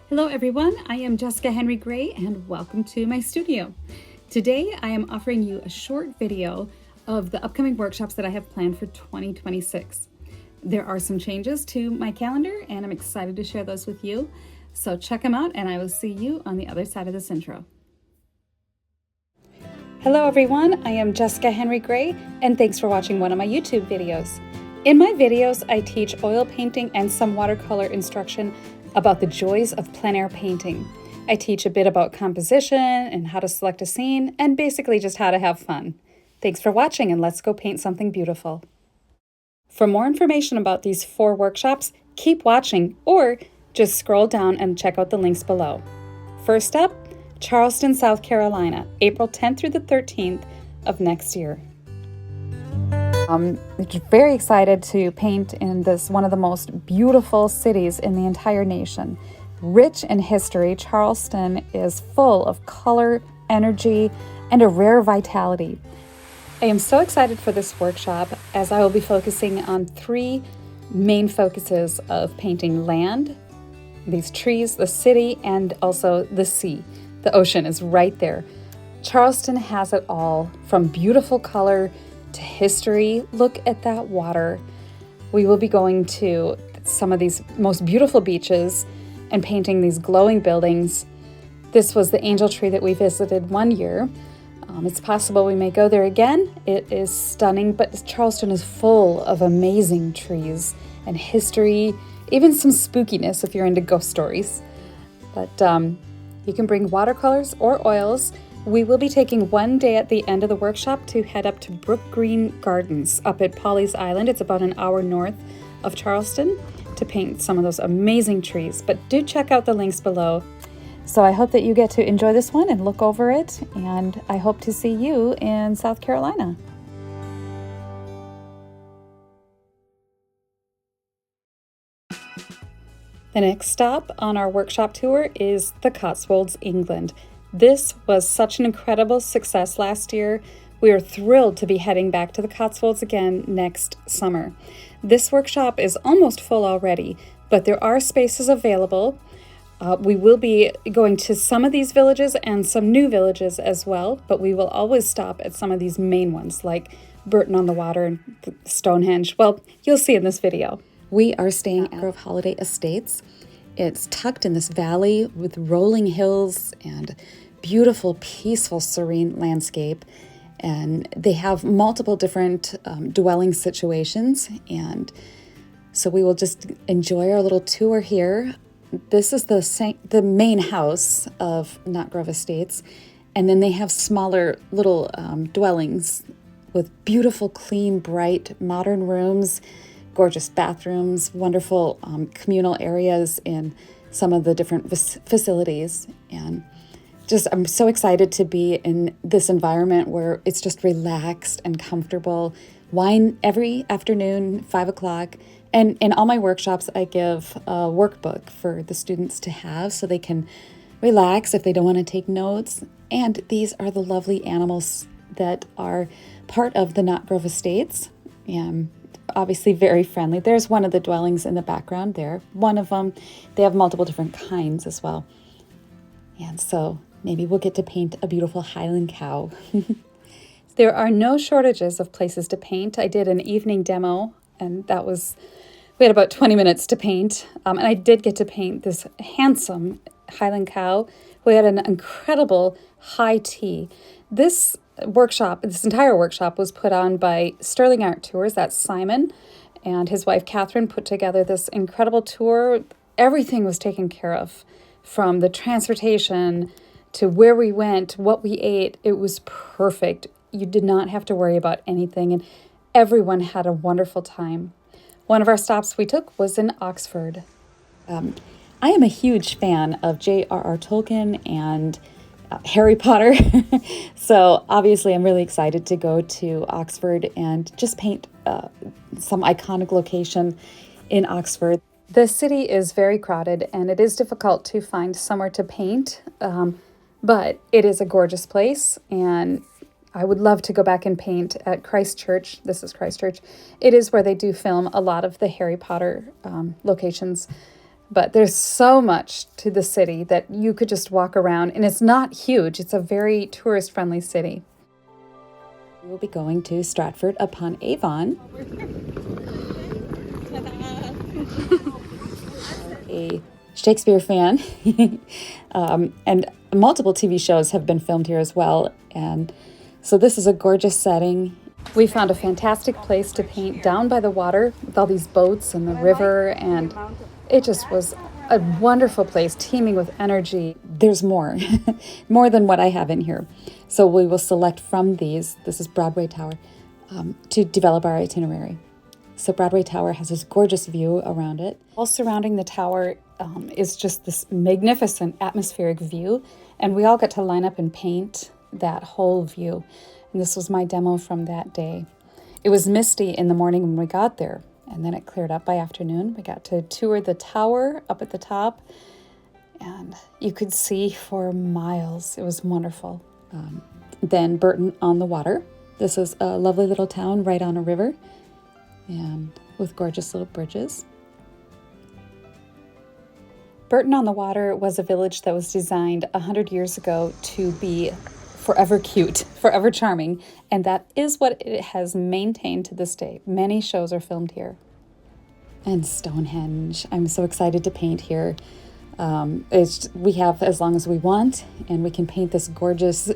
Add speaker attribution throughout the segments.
Speaker 1: Hello everyone, I am Jessica Henry Gray and welcome to my studio. Today I am offering you a short video of the upcoming workshops that I have planned for 2026. There are some changes to my calendar and I'm excited to share those with you. So check them out and I will see you on the other side of this intro. Hello everyone, I am Jessica Henry Gray and thanks for watching one of my YouTube videos. In my videos, I teach oil painting and some watercolor instruction about the joys of plein air painting. I teach a bit about composition and how to select a scene and basically just how to have fun. Thanks for watching and let's go paint something beautiful. For more information about these 4 workshops, keep watching or just scroll down and check out the links below. First up, Charleston, South Carolina, April 10th through the 13th of next year. I'm very excited to paint in this one of the most beautiful cities in the entire nation. Rich in history, Charleston is full of color, energy, and a rare vitality. I am so excited for this workshop as I will be focusing on 3 main focuses of painting: land, these trees, the city, and also the sea. The ocean is right there. Charleston has it all, from beautiful color to history. Look at that water. We will be going to some of these most beautiful beaches and painting these glowing buildings. This was the angel tree that we visited one year. It's possible we may go there again. It is stunning, but Charleston is full of amazing trees and history, even some spookiness if you're into ghost stories. But you can bring watercolors or oils. We will be taking one day at the end of the workshop to head up to Brook Green Gardens up at Pawleys Island. It's about an hour north of Charleston to paint some of those amazing trees. But do check out the links below. So I hope that you get to enjoy this one and look over it. And I hope to see you in South Carolina. The next stop on our workshop tour is the Cotswolds, England. This was such an incredible success last year. We are thrilled to be heading back to the Cotswolds again next summer. This workshop is almost full already, but there are spaces available. We will be going to some of these villages and some new villages as well, but we will always stop at some of these main ones like Burton-on-the-Water and Stonehenge. Well, you'll see in this video. We are staying at Grove Holiday Estates. It's tucked in this valley with rolling hills and beautiful, peaceful, serene landscape. And they have multiple different dwelling situations. And so we will just enjoy our little tour here. This is the main house of Knott Grove Estates. And then they have smaller little dwellings with beautiful, clean, bright, modern rooms, gorgeous bathrooms, wonderful communal areas in some of the different facilities. And I'm so excited to be in this environment where it's just relaxed and comfortable. Wine every afternoon, 5 o'clock. And in all my workshops, I give a workbook for the students to have so they can relax if they don't want to take notes. And these are the lovely animals that are part of the Knott Grove Estates. And obviously very friendly. There's one of the dwellings in the background there. One of them, they have multiple different kinds as well. And so maybe we'll get to paint a beautiful Highland cow. There are no shortages of places to paint. I did an evening demo and we had about 20 minutes to paint. And I did get to paint this handsome Highland cow. We had an incredible high tea. This entire workshop was put on by Sterling Art Tours. That's Simon and his wife Catherine put together this incredible tour. Everything was taken care of, from the transportation to where we went, what we ate. It was perfect. You did not have to worry about anything, and everyone had a wonderful time. One of our stops we took was in Oxford. I am a huge fan of J.R.R. Tolkien and Harry Potter. So obviously I'm really excited to go to Oxford and just paint some iconic location in Oxford. The city is very crowded and it is difficult to find somewhere to paint, but it is a gorgeous place and I would love to go back and paint at Christchurch. This is Christchurch. It is where they do film a lot of the Harry Potter locations. But there's so much to the city that you could just walk around, and it's not huge. It's a very tourist-friendly city. We will be going to Stratford-upon-Avon. A Shakespeare fan, and multiple TV shows have been filmed here as well. And so this is a gorgeous setting. We found a fantastic place to paint down by the water with all these boats and the river, and it just was a wonderful place, teeming with energy. There's more, more than what I have in here. So we will select from these, this is Broadway Tower, to develop our itinerary. So Broadway Tower has this gorgeous view around it. All surrounding the tower is just this magnificent atmospheric view, and we all get to line up and paint that whole view. And this was my demo from that day. It was misty in the morning when we got there, and then it cleared up by afternoon. We got to tour the tower up at the top, and you could see for miles. It was wonderful. Then Burton on the Water. This is a lovely little town right on a river, and with gorgeous little bridges. Burton on the Water was a village that was designed 100 years ago to be forever cute, forever charming, and that is what it has maintained to this day. Many shows are filmed here. And Stonehenge. I'm so excited to paint here. We have as long as we want, and we can paint this gorgeous,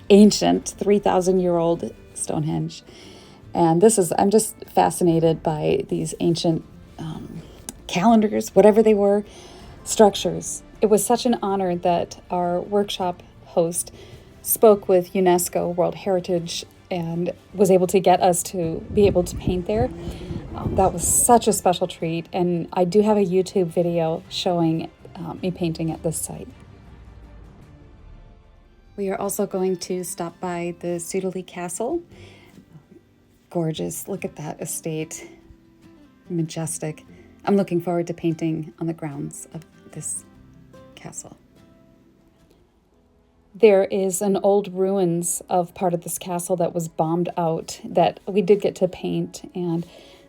Speaker 1: ancient, 3,000-year-old Stonehenge. And I'm just fascinated by these ancient calendars, whatever they were, structures. It was such an honor that our workshop host spoke with UNESCO World Heritage and was able to get us to be able to paint there. That was such a special treat, and I do have a YouTube video showing me painting at this site. We are also going to stop by the Sudeley Castle. Gorgeous, look at that estate, majestic. I'm looking forward to painting on the grounds of this castle. There is an old ruins of part of this castle that was bombed out that we did get to paint, and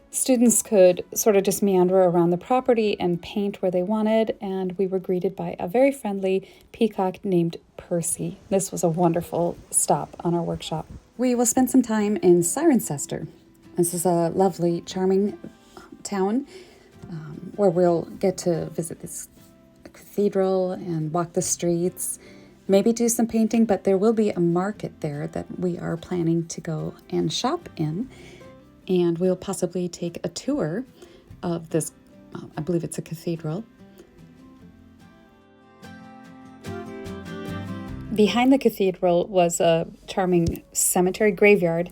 Speaker 1: students could sort of just meander around the property and paint where they wanted, and we were greeted by a very friendly peacock named Percy. This was a wonderful stop on our workshop. We will spend some time in Cirencester. This is a lovely, charming town where we'll get to visit this cathedral and walk the streets, maybe do some painting, but there will be a market there that we are planning to go and shop in. And we'll possibly take a tour of this, I believe it's a cathedral. Behind the cathedral was a charming cemetery graveyard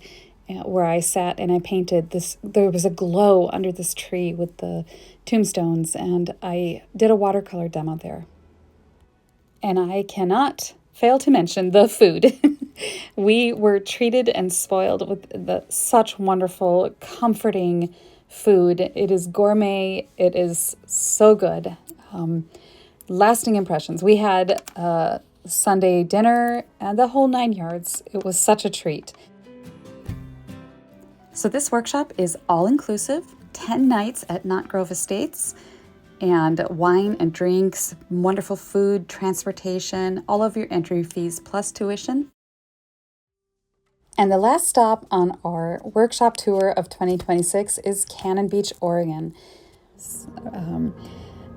Speaker 1: where I sat and I painted this. There was a glow under this tree with the tombstones, and I did a watercolor demo there. And I cannot fail to mention the food. We were treated and spoiled with such wonderful, comforting food. It is gourmet. It is so good. Lasting impressions. We had Sunday dinner and the whole 9 yards. It was such a treat. So this workshop is all-inclusive, 10 nights at Knott Grove Estates, and wine and drinks, wonderful food, transportation, all of your entry fees plus tuition. And the last stop on our workshop tour of 2026 is Cannon Beach, Oregon.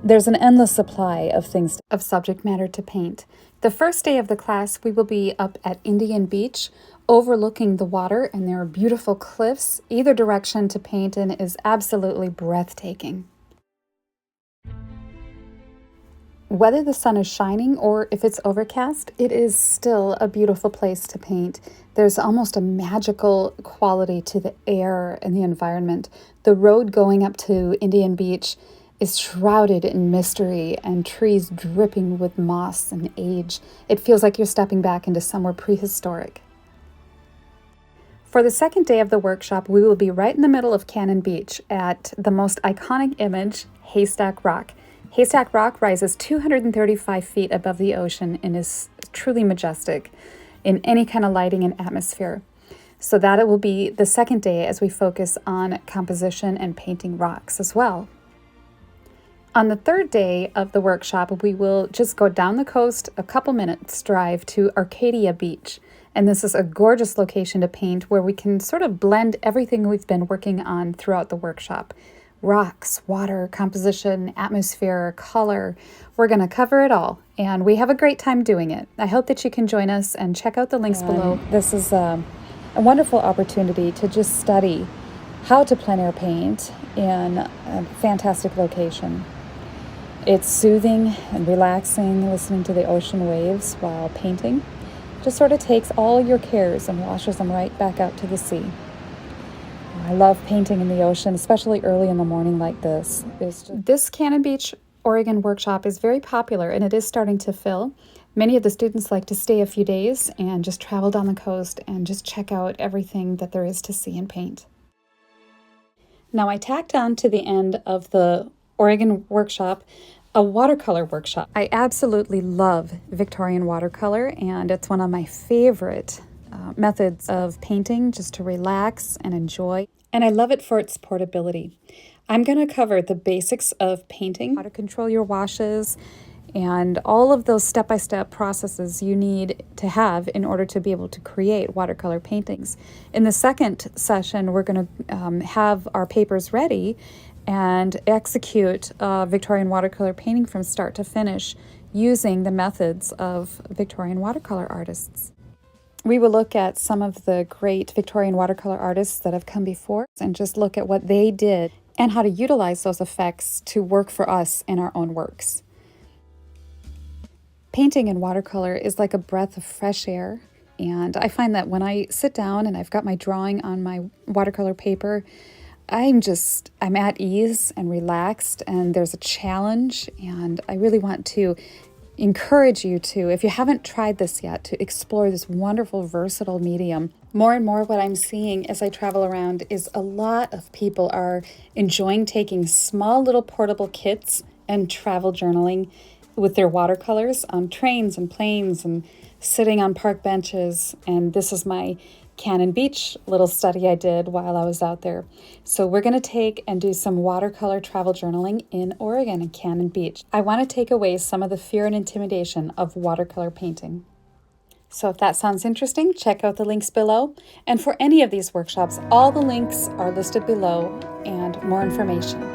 Speaker 1: There's an endless supply of things, of subject matter to paint. The first day of the class, we will be up at Indian Beach, overlooking the water, and there are beautiful cliffs. Either direction to paint in is absolutely breathtaking. Whether the sun is shining or if it's overcast, it is still a beautiful place to paint. There's almost a magical quality to the air and the environment. The road going up to Indian Beach is shrouded in mystery and trees dripping with moss and age. It feels like you're stepping back into somewhere prehistoric. For the second day of the workshop, we will be right in the middle of Cannon Beach at the most iconic image, Haystack Rock. Haystack Rock rises 235 feet above the ocean and is truly majestic in any kind of lighting and atmosphere. So that it will be the second day as we focus on composition and painting rocks as well. On the third day of the workshop, we will just go down the coast a couple minutes drive to Arcadia Beach. And this is a gorgeous location to paint where we can sort of blend everything we've been working on throughout the workshop. Rocks, water, composition, atmosphere, color. We're going to cover it all, and we have a great time doing it. I hope that you can join us and check out the links below. This is a wonderful opportunity to just study how to plein air paint in a fantastic location. It's soothing and relaxing listening to the ocean waves while painting. Just sort of takes all your cares and washes them right back out to the sea. I love painting in the ocean, especially early in the morning like this. This Cannon Beach, Oregon workshop is very popular, and it is starting to fill. Many of the students like to stay a few days and just travel down the coast and just check out everything that there is to see and paint. Now I tacked on to the end of the Oregon workshop a watercolor workshop. I absolutely love Victorian watercolor, and it's one of my favorite methods of painting, just to relax and enjoy. And I love it for its portability. I'm going to cover the basics of painting, how to control your washes, and all of those step-by-step processes you need to have in order to be able to create watercolor paintings. In the second session, we're going to have our papers ready and execute Victorian watercolor painting from start to finish using the methods of Victorian watercolor artists. We will look at some of the great Victorian watercolor artists that have come before and just look at what they did and how to utilize those effects to work for us in our own works. Painting in watercolor is like a breath of fresh air, and I find that when I sit down and I've got my drawing on my watercolor paper, I'm at ease and relaxed, and there's a challenge, and I really want to encourage you to, if you haven't tried this yet, to explore this wonderful, versatile medium. More and more what I'm seeing as I travel around is a lot of people are enjoying taking small little portable kits and travel journaling with their watercolors on trains and planes and sitting on park benches. And this is my Cannon Beach little study I did while I was out there. So we're going to take and do some watercolor travel journaling in Oregon and Cannon Beach. I want to take away some of the fear and intimidation of watercolor painting. So if that sounds interesting, check out the links below. And for any of these workshops, all the links are listed below and more information.